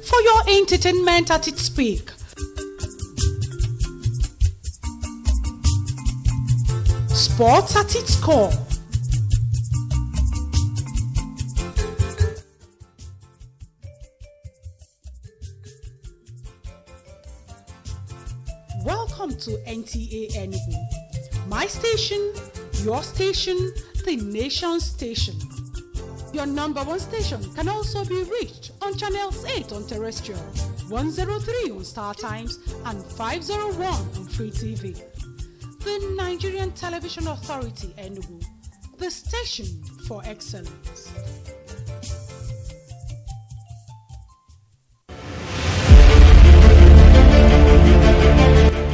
for your entertainment at its peak. Sports at its core. Welcome to NTA Enugu. My station, your station, the nation's station. Your number one station can also be reached on channels 8 on terrestrial, 103 on Star Times, and 501 on Free TV. The Nigerian Television Authority Enugu, the station for excellence.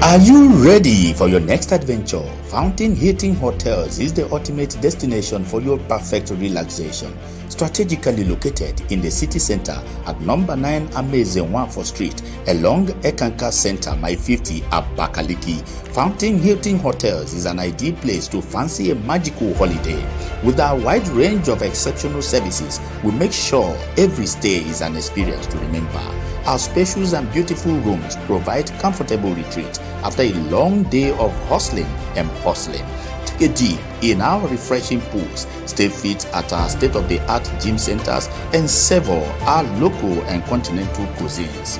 Are you ready for your next adventure? Fountain Hilton Hotels is the ultimate destination for your perfect relaxation. Strategically located in the city center at number 9 Amazing Wanfo Street along Ekanka Center, My 50 Abakaliki. Fountain Hilton Hotels is an ideal place to fancy a magical holiday. With our wide range of exceptional services, we make sure every stay is an experience to remember. Our spacious and beautiful rooms provide comfortable retreat after a long day of hustling and bustling. Take a dip in our refreshing pools, stay fit at our state-of-the-art gym centers, and savor our local and continental cuisines.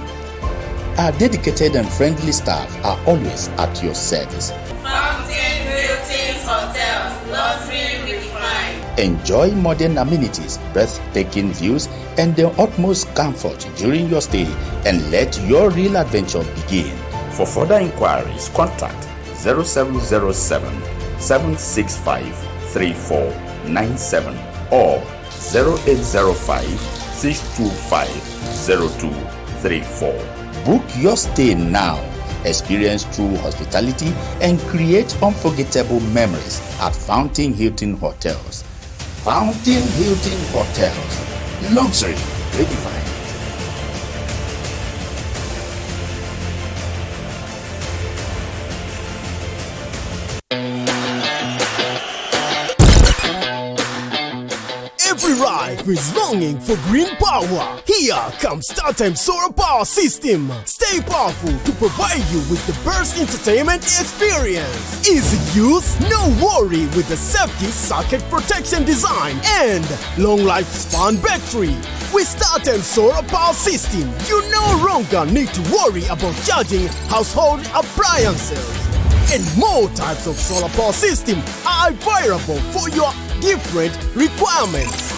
Our dedicated and friendly staff are always at your service. Fountain Hilton Hotels, luxury refined. Enjoy modern amenities, breathtaking views, and the utmost comfort during your stay, and let your real adventure begin. For further inquiries, contact 0707 765 3497 or 0805 625 0234. Book your stay now. Experience true hospitality and create unforgettable memories at Fountain Hilton Hotels. Fountain Hilton Hotels. Luxury redefined. Every life is longing for green power. Here comes StarTime Solar Power System. Stay powerful to provide you with the best entertainment experience. Easy use, no worry with the safety circuit protection design and long lifespan battery. With StarTime Solar Power System, you no longer need to worry about charging household appliances. And more types of solar power system are available for your different requirements.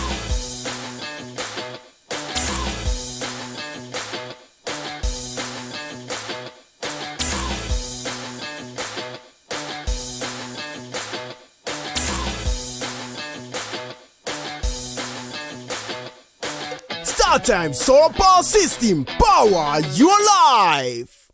StarTime Solar Power System, power your life.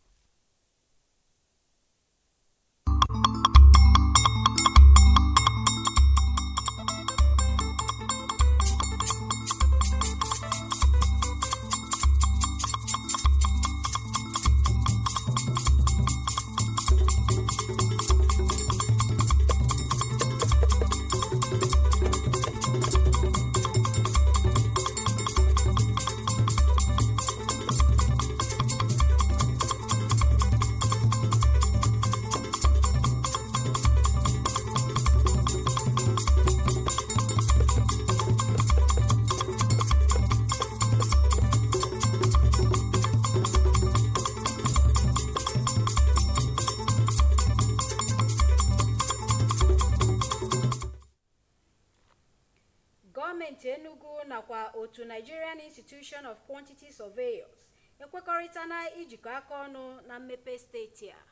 Gọọmenti Enugu nakwa otu Nigerian Institution of Quantity Surveyors ekwekọrịtana ijikọ aka ọnụ na mmepe steeti a.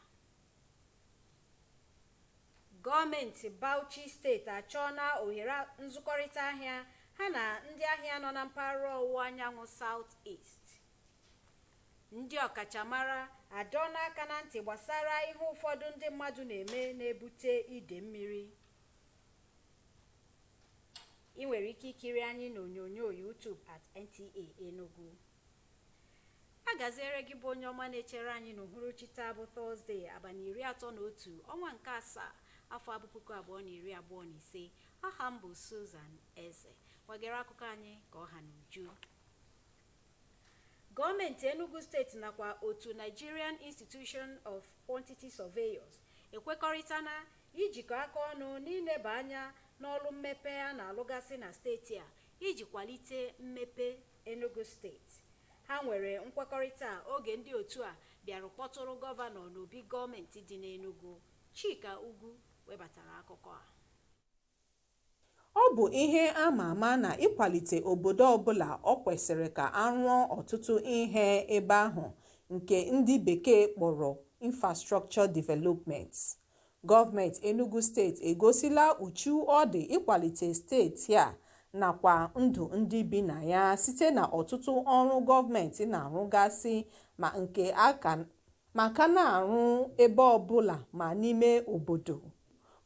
Gọọmenti Bauchi steeti achọọna ohere nzukọrịta ahịa ha na ndị ahịa nọ na mpaghara ọwụwa anyanwụ South East. Ndị ọkachamara adọọna aka na ntị gbasara ihe ụfọdụ ndị mmadụ na-eme na-ebute ide mmiri. Ị nwere ike ikiri anyị n'onyonyo YouTube at NTA Enugu. A gaziere gị bụ onye ọma na-echere anyị n'uhuruchi taa bụ Thursday abalị 31 ọnwa nke asaa afọ 2025. Aha m bụ Susan Eze. Wagere akụkọ anyị ka ọha n'uju. gọọmenti Enugu steeti nakwa otu Nigerian Institution of Quantity Surveyors ekwekọrịtana ijikọ aka ọnụ n'ileba anya n'ọrụ mmepe a na-alụgasị na steeti a iji kwalite mmepe Enugu steeti. Ha nwere nkwekọrịta oge ndị otu a bịara kpọtụrụ gọvanọ n'obi gọọmenti dị n'Enugu. Chika Ugwu webatara akụkọ a. Ọ bụ ihe ama ama na ịkwalite obodo ọbụla ọ kwesịrị ka arụọ ọtụtụ ihe ebe ahụ nke ndị bekee kpọrọ infrastructure development. Gọọmenti Enugu steeti egosila uchu ọ dị ịkwalite steeti a nakwa ndụ ndị bi na ya site na ọtụtụ ọrụ gọọmenti na-arụgasị maka na-arụ ebe ọbụla ma n'ime obodo.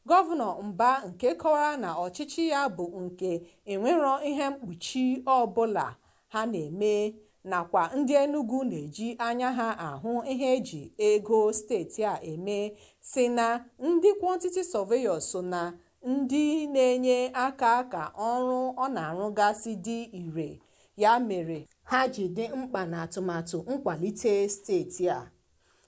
Gọvanọ Mba nke kọwara na ọchịchị ya bụ nke enwero ihe mkpuchi ọbụla ha na-eme nakwa ndị Enugu na-eji anya ha ahụ ihe eji ego steeti a eme, si na ndị quantity surveyors so na ndị na-enye aka ka ọrụ ọ na-arụgasị dị ire. Ya mere ha ji dị mkpa na atụmatụ nkwalite steeti a.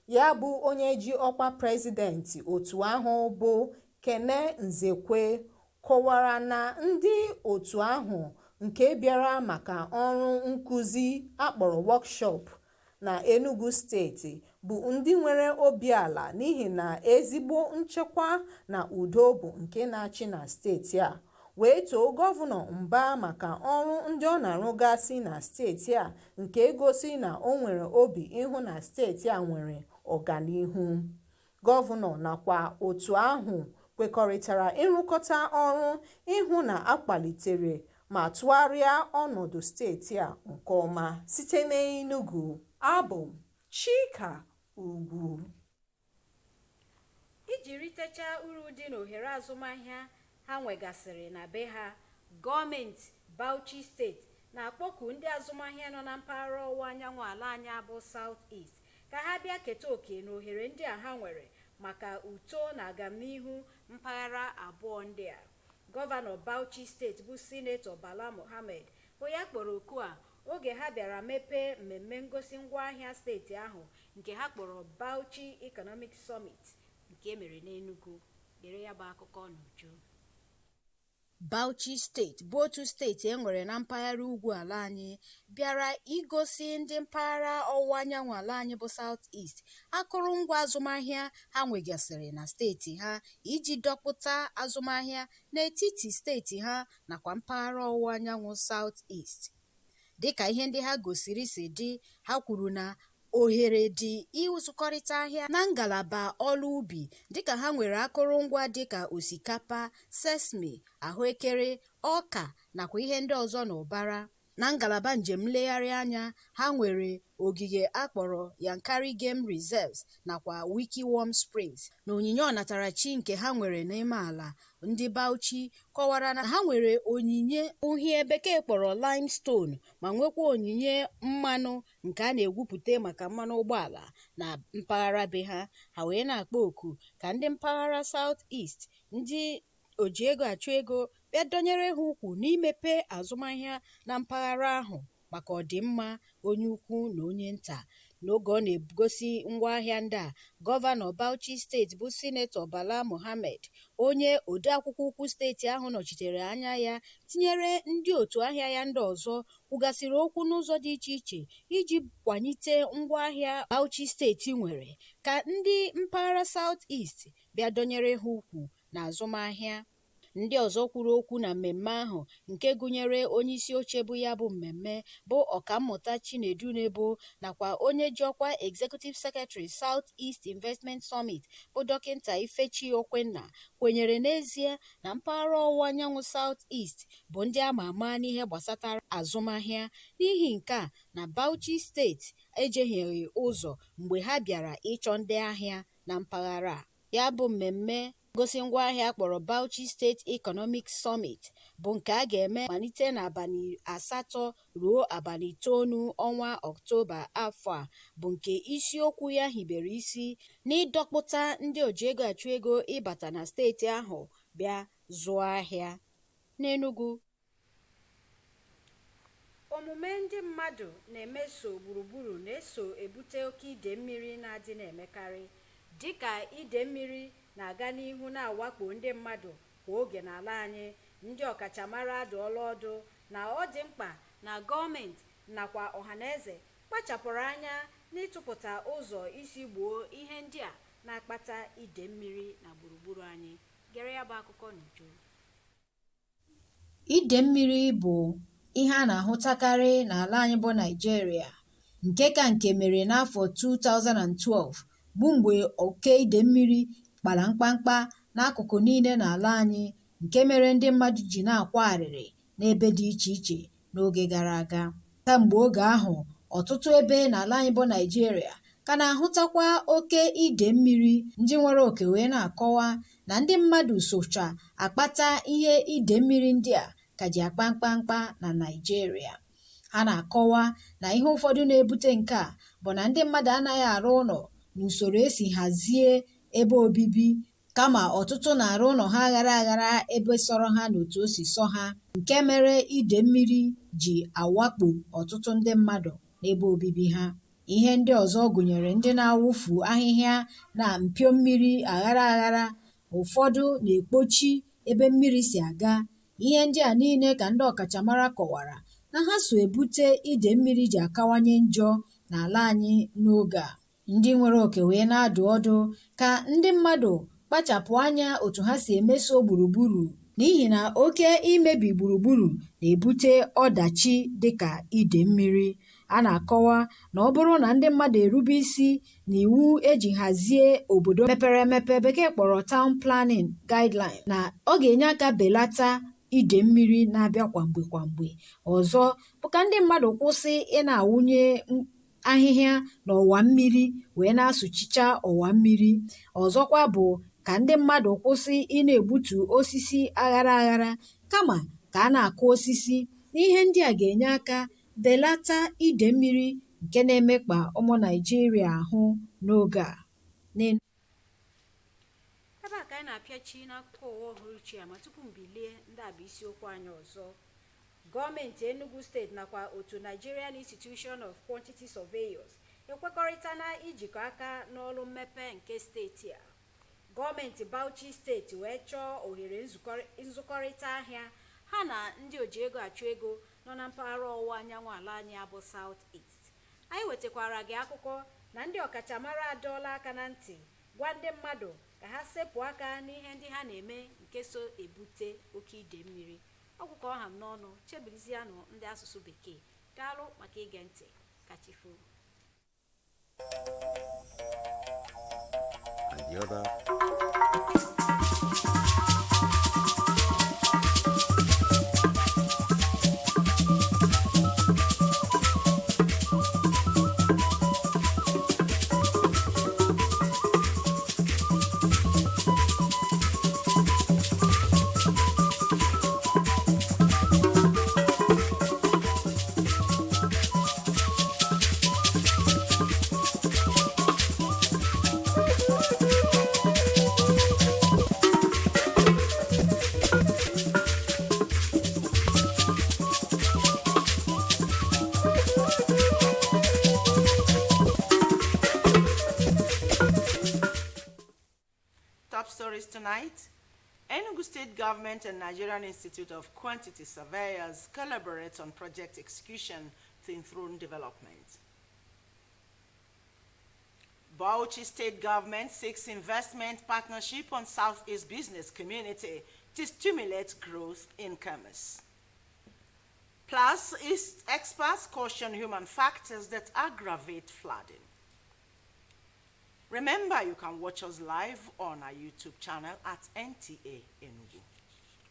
Ya bụ onye ji ọkwa prezidenti otu ahụ bụ Kene Nzekwe kọwara na ndị otu ahụ nke bịara maka ọrụ nkụzi akpọrọ workshop na Enugu steeti bụ ndị nwere obi ala n'ihi na ezigbo nchekwa na udo bụ nke na-achị na steeti a, wee too gọvanọ Mba maka ọrụ ndị ọ na-arụgasị na steeti a nke gosi na o nwere obi ịhụ na steeti a nwere ọganihu. Gọvanọ nakwa otu ahụ kwekọrịtara ịrụkọta ọrụ ịhụ na akpalitere ma tụgharịa ọnọdụ steeti a nke ọma. Site n'Enugu, abụ m Chika Ugwu. Iji ritecha uru dị n'ohere azụmahịa ha nwegasịrị na be ha, gọọmenti Bauchi steeti na-akpọku ndị azụmahịa nọ na mpaghara ọwụwa anyanwụ ala anyị bụ South East ka ha bịa keta oke n'ohere ndị a ha nwere maka uto na agamnihu mpaghara abụọ ndị a. Gọvanọ Bauchi steeti bụ Sinetọ Bala Mohammed bụ ya kpọrọ oku a oge ha bịara mepee mmemme ngosi ngwaahịa steeti ahụ nke ha kpọrọ Bauchi Economic Summit nke mere n'Enugu. Gere ya bụ akụkọ n'uju. Bauchi steeti bụ otu steeti enwere na mpaghara ugwu ala anyị bịara igosi ndị mpaghara ọwụwa anyanwụ ala anyị bụ South East akụrụngwa azụmahịa ha nwegasịrị na steeti ha iji dọpụta azụmahịa n'etiti steeti ha nakwa mpaghara ọwụwa anyanwụ South East. Dịka ihe ndị ha gosiri si dị, ha kwuru na ohere dị ịzụkọrịta ahịa na ngalaba ọrụ ubi dịka ha nwere akụrụngwa dịka osikapa, sesame, ahụekere, ọka nakwa ihe ndị ọzọ n'ụbara. Na ngalaba njem nlegharị anya, ha nwere ogige akpọrọ Yankari Game Reserves nakwa Wiki Warm Springs na onyinye ọnatarachi nke ha nwere n'ime ala. Ndị Bauchi kọwara na ha nwere onyinye uhie bekee kpọrọ limestone ma nwekwa onyinye mmanụ nke a na-egwupụta maka mmanụ ụgbọala na mpaghara be ha. Ha wee na-akpọ oku ka ndị mpaghara South East, ndị oji ego achụ ego, bịa dọnyere ha ukwu n'imepe azụmahịa na mpaghara ahụ maka ọdịmma onye ukwu na onye nta. N'oge ọ na-egosi ngwaahịa ndị a, gọvanọ Bauchi steeti bụ Sinetọ Bala Mohammed, onye odeakwụkwọ ukwu steeti ahụ nọchitere anya ya, tinyere ndị otu ahịa ya ndị ọzọ, kwugasịrị okwu n'ụzọ dị iche iche iji kwanyite ngwaahịa Bauchi steeti nwere ka ndị mpaghara South East bịa dọnyere ha ukwu na azụmahịa. Ndị ọzọ kwuru okwu na mmemme ahụ nke gụnyere onye isi oche bụ ya bụ mmemme bụ ọkammụta Chinedu Nebo nakwa onye ji ọkwa Executive Secretary South East Investment Summit bụ Dọkịta Ifechi Okwenna, kwenyere n'ezie na mpaghara ọwụwa anyanwụ South East bụ ndị ama ama n'ihe gbasatara azụmahịa. N'ihi nke a na Bauchi steeti ejegheghị ụzọ mgbe ha bịara ịchọ ndị ahịa na mpaghara a. Ya bụ mmemme gosi ngwaahịa kpọrọ Bauchi State Economic Summit bụ nke a ga-eme malite n'abalị 8 ruo abalị 9 ọnwa Ọktoba afọ a, bụ nke isiokwu ya hibere isi n'ịdọkpụta ndị oji ego achụ ego ịbata na steeti ahụ bịa zụọ ahịa. N'Enugu, omume ndị mmadụ na-emeso gburugburu na-eso ebute oke ide mmiri na-adị na-emekarị, dịka ide mmiri na-aga n'ihu na-awakpo ndị mmadụ kwa oge n'ala anyị. Ndị ọkachamara adụọla ọdụ na ọ dị mkpa na gọọmenti nakwa ọhaneze kpachapụrụ anya n'ịtụpụta ụzọ isi gboo ihe ndị a na-akpata ide mmiri na gburugburu anyị. Gere ya bụ akụkọ n'uju. Ide mmiri bụ ihe a na-ahụtakarị n'ala anyị bụ Naịjirịa, nke mere n'afọ 2012 bụ mgbe oke ide mmiri kpara mkpamkpa n'akụkụ niile n'ala anyị, nke mere ndị mmadụ ji na-akwa arịrị n'ebe dị iche iche n'oge gara aga. Kamgbe oge ahụ, ọtụtụ ebe n'ala anyị bụ Naịjirịa ka na-ahụtakwa oke ide mmiri. Ndị nwere oke wee na-akọwa na ndị mmadụ socha akpata ihe ide mmiri ndị a ka ji akpa mkpamkpa na Naịjirịa. Ha na-akọwa na ihe ụfọdụ na-ebute nke a bụ na ndị mmadụ anaghị arụ ụlọ n'usoro esi hazie ebe obibi, kama ọtụtụ na-arụ ụlọ ha aghara aghara ebe sọrọ ha n'otu o si sọ ha, nke mere ide mmiri ji awakpo ọtụtụ ndị mmadụ n'ebe obibi ha. Ihe ndị ọzọ gụnyere ndị na-awụfu ahịhịa na mpio mmiri aghara aghara. Ụfọdụ na-ekpochi ebe mmiri si aga. Ihe ndị a niile ka ndị ọkachamara kọwara na ha so ebute ide mmiri ji akawanye njọ n'ala anyị n'oge a. Ndị nwere oke wee na-adụ ọdụ ka ndị mmadụ kpachapụ anya otu ha si emeso gburugburu, n'ihi na oke imebi gburugburu na-ebute ọdachi dịka ide mmiri. A na-akọwa na ọ bụrụ na ndị mmadụ erube isi n'iwu eji hazie obodo mepere emepe, bekee kpọrọ town planning guideline, na ọ ga-enye aka belata ide mmiri na-abịa kwamgbe. Ọzọ bụ ka ndị mmadụ kwụsị ị na-awụnye ahịhịa n'ọwa mmiri wee na-asụchicha ọwa mmiri. Ọzọkwa bụ ka ndị mmadụ kwụsị ị na-egbutu osisi aghara aghara, kama ka a na-akụ osisi. N'ihe ndị a ga-enye aka belata ide mmiri nke na-emekpa ụmụ Naịjirịa ahụ n'oge a. Ebe a ka anyị na-apịachi n'akụkọ ụwa ọhụrụchi a, ma tupu m bilie, ndị a bụ isiokwu anyị ọzọ. Gọọmenti Enugu steeti nakwa otu Nigerian Institution of Quantity Surveyors ekwekọrịtana ijikọ aka n'ọrụ mmepe nke steeti a. Gọọmenti Bauchi steeti wee chọọ ohere nzukọrịta ahịa ha na ndị oji ego achụ ego nọ na mpaghara ọwụwa anyanwụ ala anyị abụ South East. Anyị wetakwara gị akụkọ na ndị ọkachamara adọọla aka na ntị gwa ndị mmadụ ka ha sepụ aka n'ihe ndị ha na-eme nke so ebute oke ide mmiri. Ọgwụkọ ọha m n'ọnụ, chebilizianụ ndị asụsụ bekee. Daalụ maka ige ntị. Kachifo. And the other. Stories tonight. Enugu State Government and Nigerian Institute of Quantity Surveyors collaborate on project execution to enthrone development. Bauchi State Government seeks investment partnership on Southeast business community to stimulate growth in commerce. Plus, experts caution human factors that aggravate flooding. Remember, you can watch us live on our YouTube channel at NTA Enugu.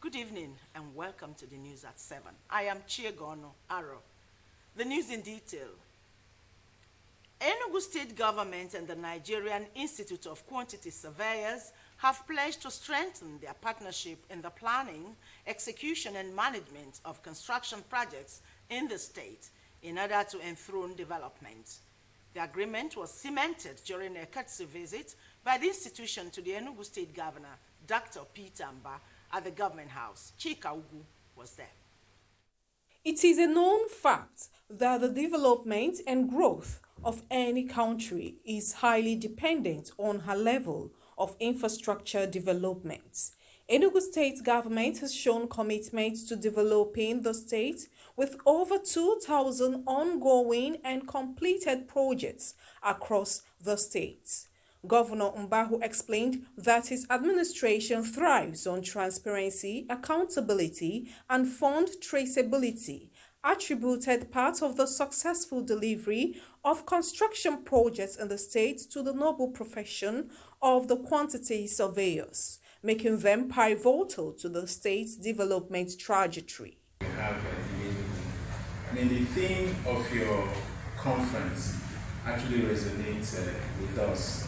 Good evening and welcome to the news at 7. I am Chiegono Aro. The news in detail. Enugu State Government and the Nigerian Institute of Quantity Surveyors have pledged to strengthen their partnership in the planning, execution, and management of construction projects in the state in order to enthrone development. The agreement was cemented during a courtesy visit by the institution to the Enugu State Governor, Dr. Peter Mba, at the Government House. Chika Ugu was there. It is a known fact that the development and growth of any country is highly dependent on her level of infrastructure development. Enugu state government has shown commitment to developing the state with over 2,000 ongoing and completed projects across the state. Governor Mbahu explained that his administration thrives on transparency, accountability, and fund traceability, attributed part of the successful delivery of construction projects in the state to the noble profession of the quantity surveyors, making them pivotal to the state's development trajectory. The theme of your conference actually resonates with us.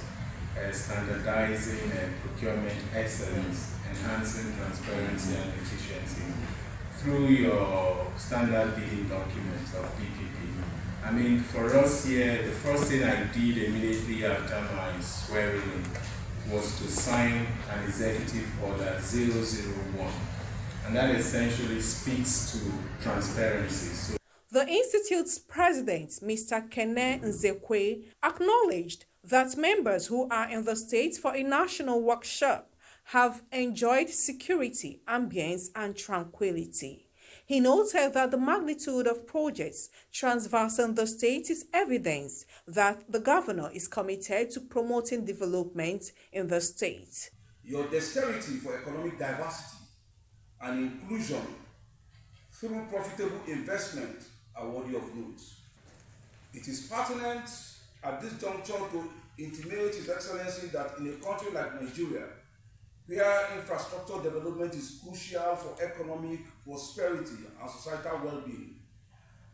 Standardizing procurement excellence, enhancing transparency and efficiency through your standard bidding document of PPP. For us here, the first thing I did immediately after my swearing in was to sign an executive order 001, and that essentially speaks to transparency. The Institute's president, Mr. Kene Nzekwe, acknowledged that members who are in the state for a national workshop have enjoyed security, ambience, and tranquility. He noted that the magnitude of projects transversing the state is evidence that the governor is committed to promoting development in the state. Your dexterity for economic diversity and inclusion through profitable investment are worthy of note. It is pertinent at this juncture to intimate His Excellency that in a country like Nigeria, where infrastructure development is crucial for economic prosperity and societal well-being,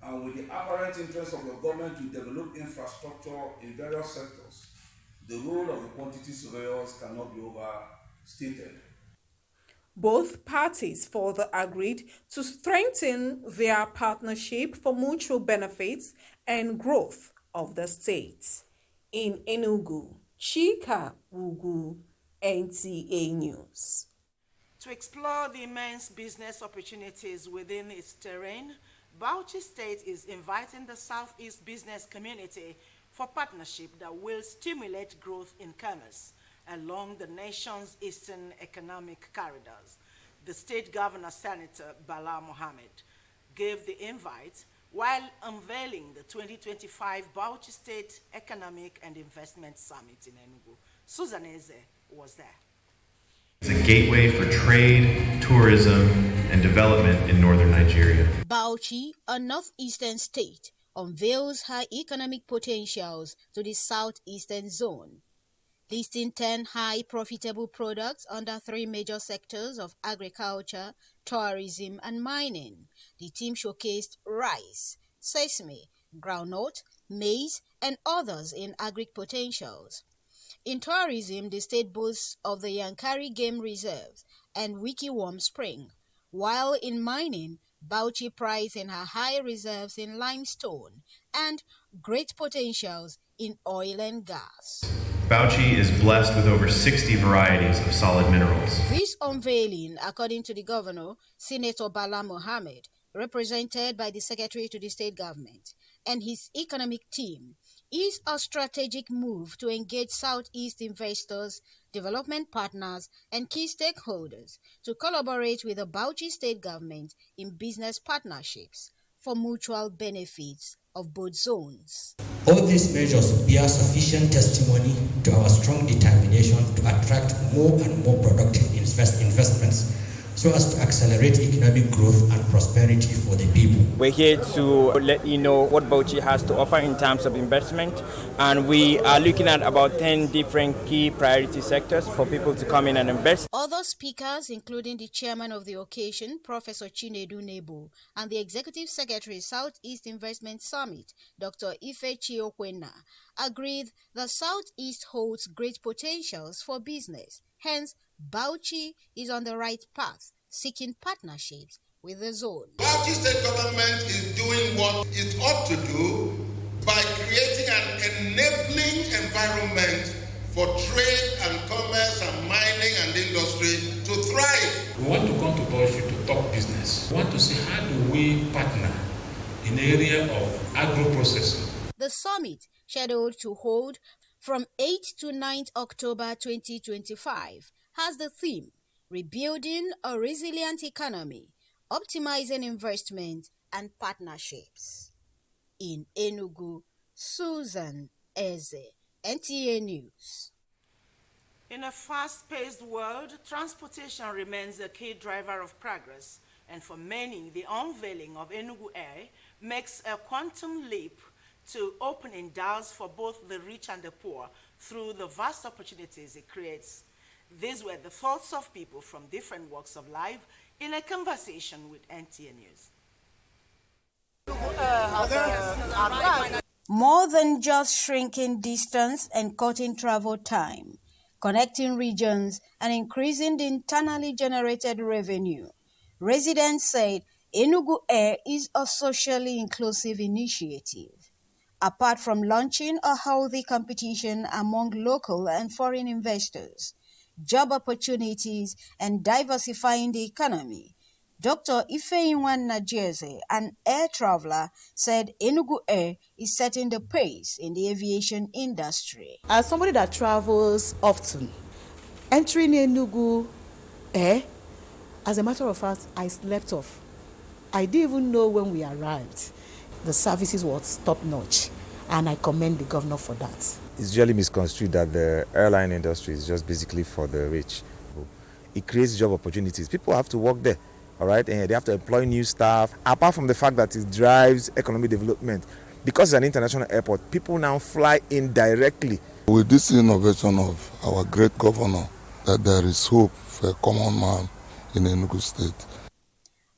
and with the apparent interest of your government to develop infrastructure in various sectors, the role of the quantity surveyors cannot be overstated. Both parties further agreed to strengthen their partnership for mutual benefits and growth of the states. In Enugu, Chika Ugu, NTA News. To explore the immense business opportunities within its terrain, Bauchi State is inviting the Southeast business community for partnership that will stimulate growth in commerce along the nation's eastern economic corridors. The state governor, Senator Bala Mohammed, gave the invite while unveiling the 2025 Bauchi State Economic and Investment Summit in Enugu. Susan Eze was there. It's a gateway for trade, tourism, and development in northern Nigeria. Bauchi, a northeastern state, unveils her economic potentials to the southeastern zone. Listing 10 high profitable products under 3 major sectors of agriculture, tourism, and mining. The team showcased rice, sesame, groundnut, maize, and others in agri potentials. In tourism, the state boasts of the Yankari Game Reserve and Wikiworm Spring, while in mining, Bauchi prides in her high reserves in limestone and great potentials in oil and gas. Bauchi is blessed with over 60 varieties of solid minerals. This unveiling, according to the governor, Senator Bala Mohammed, represented by the Secretary to the State Government, and his economic team, is a strategic move to engage Southeast investors, development partners, and key stakeholders to collaborate with the Bauchi State Government in business partnerships for mutual benefits of both zones. All these measures bear sufficient testimony to our strong determination to attract more and more productive investments so as to accelerate economic growth and prosperity for the people. We're here to let you know what Bauchi has to offer in terms of investment, and we are looking at about 10 different key priority sectors for people to come in and invest. Other speakers, including the chairman of the occasion, Professor Chinedu Nebo, and the executive secretary, Southeast Investment Summit, Dr. Ife Chiokwena, agreed that Southeast holds great potentials for business. Hence, Bauchi is on the right path, seeking partnerships with the zone. Bauchi State Government is doing what it ought to do by creating an enabling environment for trade and commerce and mining and industry to thrive. We want to come to Bauchi to talk business. We want to see how do we partner in the area of agro-processing. The summit, scheduled to hold from 8 to 9 October 2025, has the theme Rebuilding a Resilient Economy, Optimizing Investment and Partnerships. In Enugu, Susan Eze, NTA News. In a fast-paced world, transportation remains a key driver of progress, and for many, the unveiling of Enugu Air makes a quantum leap to opening doors for both the rich and the poor through the vast opportunities it creates. These were the thoughts of people from different walks of life in a conversation with NTA News. More than just shrinking distance and cutting travel time, connecting regions and increasing the internally generated revenue, residents said Enugu Air is a socially inclusive initiative. Apart from launching a healthy competition among local and foreign investors, job opportunities, and diversifying the economy, Dr. Ifeyinwa Najeze, an air traveler, said Enugu Air is setting the pace in the aviation industry. As somebody that travels often, entering Enugu Air, as a matter of fact, I slept off. I didn't even know when we arrived. The services was top-notch, and I commend the governor for that. It's usually misconstrued that the airline industry is just basically for the rich. It creates job opportunities. People have to work there, all right? And they have to employ new staff. Apart from the fact that it drives economic development, because it's an international airport, people now fly in directly. With this innovation of our great governor, that there is hope for a common man in Enugu State.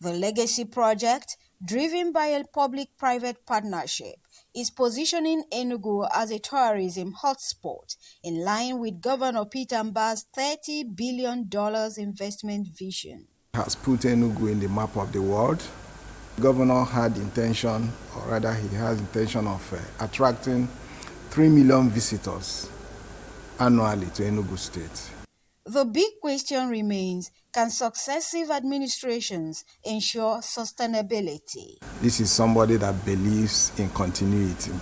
The Legacy Project, driven by a public-private partnership, is positioning Enugu as a tourism hotspot in line with Governor Peter Mba's $30 billion investment vision. Has put Enugu in the map of the world. The governor had intention, or rather he has intention of attracting 3 million visitors annually to Enugu State. The big question remains, can successive administrations ensure sustainability? This is somebody that believes in continuity.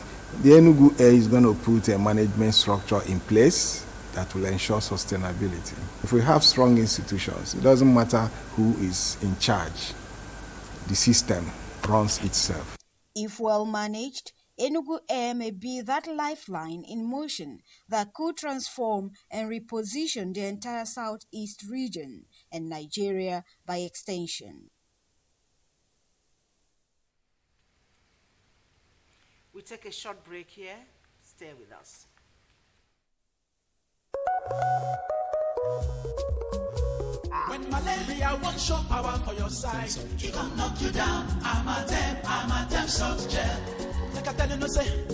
The Enugu Air is going to put a management structure in place that will ensure sustainability. If we have strong institutions, it doesn't matter who is in charge. The system runs itself. If well managed, Enugu Air may be that lifeline in motion that could transform and reposition the entire Southeast region and Nigeria by extension. We take a short break here. Stay with us. When malaria won't show power for your side, it gon' knock you down. I'm a them salt gel. Like I tell you no say,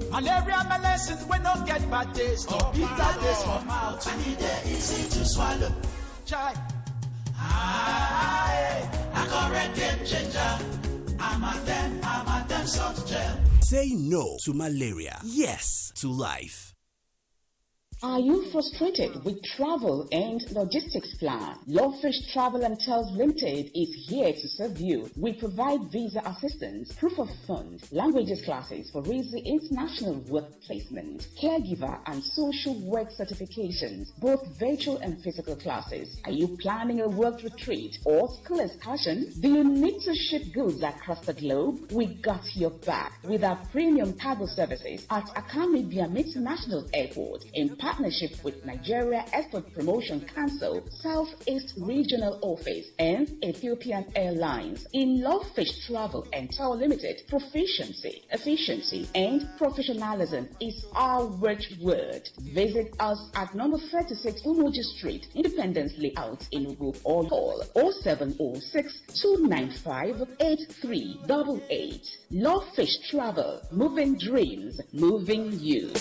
malaria medicine when no get bad taste or bitter taste for mouth. I need it easy to swallow. Try. I correct game changer. I'm a them salt gel. Say no to malaria. Yes to life. Are you frustrated with travel and logistics plan? Lovefish Travel and Tours Limited is here to serve you. We provide visa assistance, proof of funds, languages classes for easy international work placement, caregiver and social work certifications, both virtual and physical classes. Are you planning a work retreat or school excursion? Do you need to ship goods across the globe? We got your back with our premium cargo services at Akami Biam International Airport in partnership with Nigeria Export Promotion Council, Southeast Regional Office, and Ethiopian Airlines. In Lovefish Travel and Tour Limited, proficiency, efficiency, and professionalism is our watchword. Visit us at number 36 Umoji Street, Independence Layout, Enugu, or call 0706 295 8388. Lovefish Travel, moving dreams, moving you.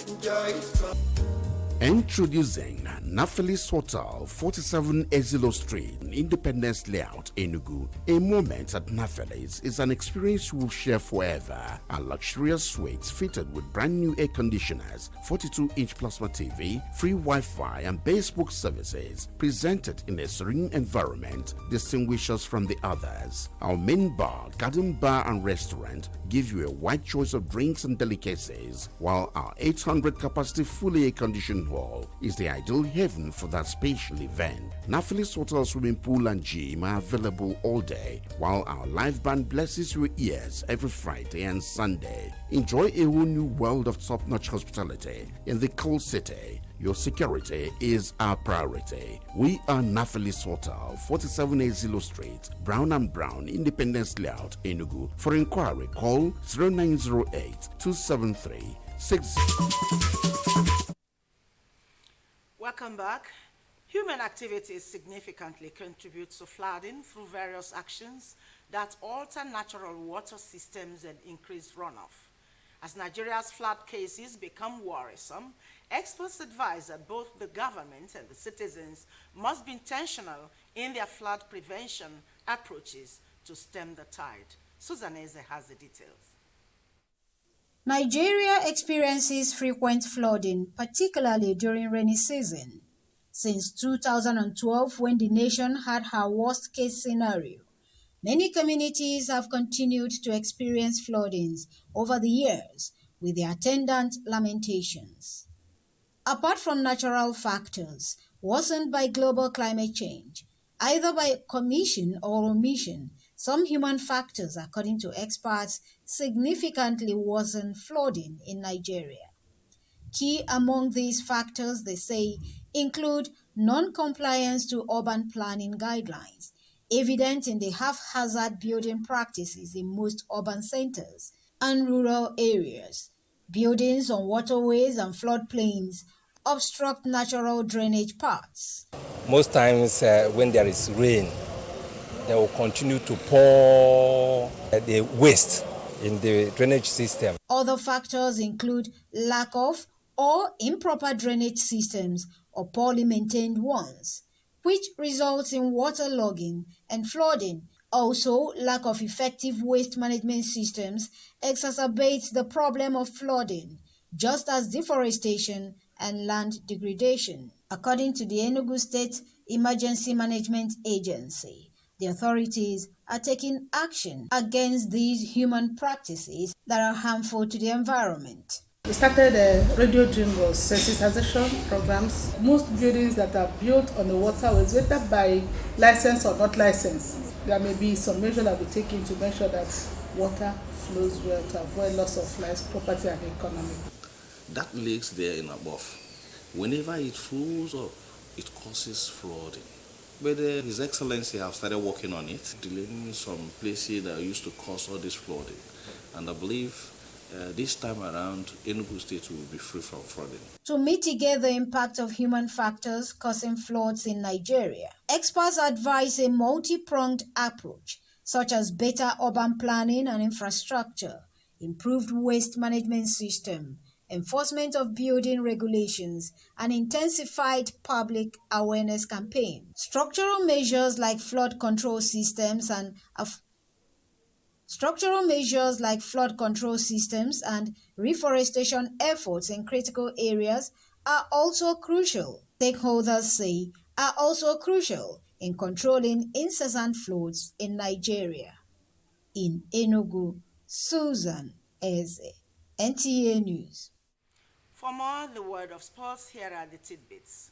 Introducing Naphtali's Hotel, 47 Ezilo Street, Independence Layout, Enugu. A moment at Naphtali's is an experience you will share forever. A luxurious suite fitted with brand new air conditioners, 42-inch plasma TV, free Wi-Fi and Facebook services, presented in a serene environment, distinguish us from the others. Our main bar, garden bar and restaurant give you a wide choice of drinks and delicacies, while our 800 capacity fully air-conditioned hall is the ideal haven for that special event. Naphtali's Hotel swimming pool and gym are available all day, while our live band blesses your ears every Friday and Sunday. Enjoy a whole new world of top-notch hospitality in the cool city. Your security is our priority. We are Naphtali's Hotel, 47 Ezilo Street, Brown and Brown, Independence Layout, Enugu. For inquiry, call 0908-273-60. Welcome back. Human activities significantly contribute to flooding through various actions that alter natural water systems and increase runoff. As Nigeria's flood cases become worrisome, experts advise that both the government and the citizens must be intentional in their flood prevention approaches to stem the tide. Susan Eze has the details. Nigeria experiences frequent flooding, particularly during rainy season. Since 2012, when the nation had her worst-case scenario, many communities have continued to experience floodings over the years, with the attendant lamentations. Apart from natural factors worsened by global climate change, either by commission or omission, some human factors, according to experts, significantly worsen flooding in Nigeria. Key among these factors, they say, include non-compliance to urban planning guidelines, evident in the haphazard building practices in most urban centers and rural areas. Buildings on waterways and floodplains obstruct natural drainage paths. Most times when there is rain, they will continue to pour the waste in the drainage system. Other factors include lack of or improper drainage systems or poorly maintained ones, which results in waterlogging and flooding. Also, lack of effective waste management systems exacerbates the problem of flooding, just as deforestation and land degradation. According to the Enugu State Emergency Management Agency, the authorities are taking action against these human practices that are harmful to the environment. We started radio jingles, sensitization programs. Most buildings that are built on the waterways, whether by license or not licensed, there may be some measure that we take in to make sure that water flows well to avoid loss of lives, property, and economy. That leaks there in above, whenever it flows up, it causes flooding. But His Excellency have started working on it, delaying some places that used to cause all this flooding. And I believe this time around, Enugu State will be free from flooding. To mitigate the impact of human factors causing floods in Nigeria, experts advise a multi-pronged approach, such as better urban planning and infrastructure, improved waste management system, enforcement of building regulations, and intensified public awareness campaign. Structural measures like flood control systems and reforestation efforts in critical areas are also crucial. Stakeholders say are also crucial in controlling incessant floods in Nigeria. In Enugu, Susan Eze, NTA News. For more the word of sports, here are the tidbits.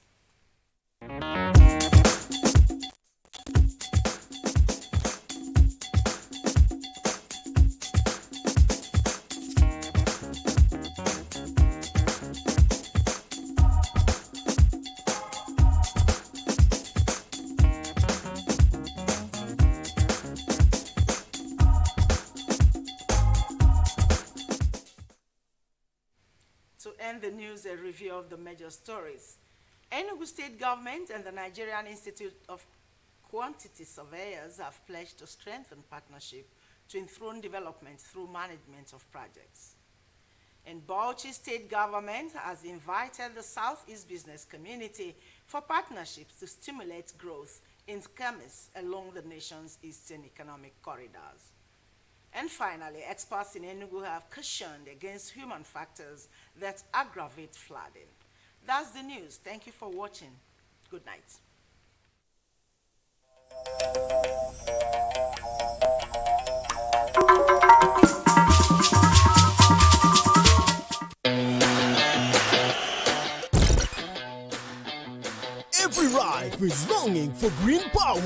To end the news, a review of the major stories. Enugu State Government and the Nigerian Institute of Quantity Surveyors have pledged to strengthen partnership to enthrone development through management of projects. And Bauchi state government has invited the Southeast business community for partnerships to stimulate growth in commerce along the nation's eastern economic corridors. And finally, experts in Enugu have cautioned against human factors that aggravate flooding. That's the news. Thank you for watching. Good night. Every life is longing for green power.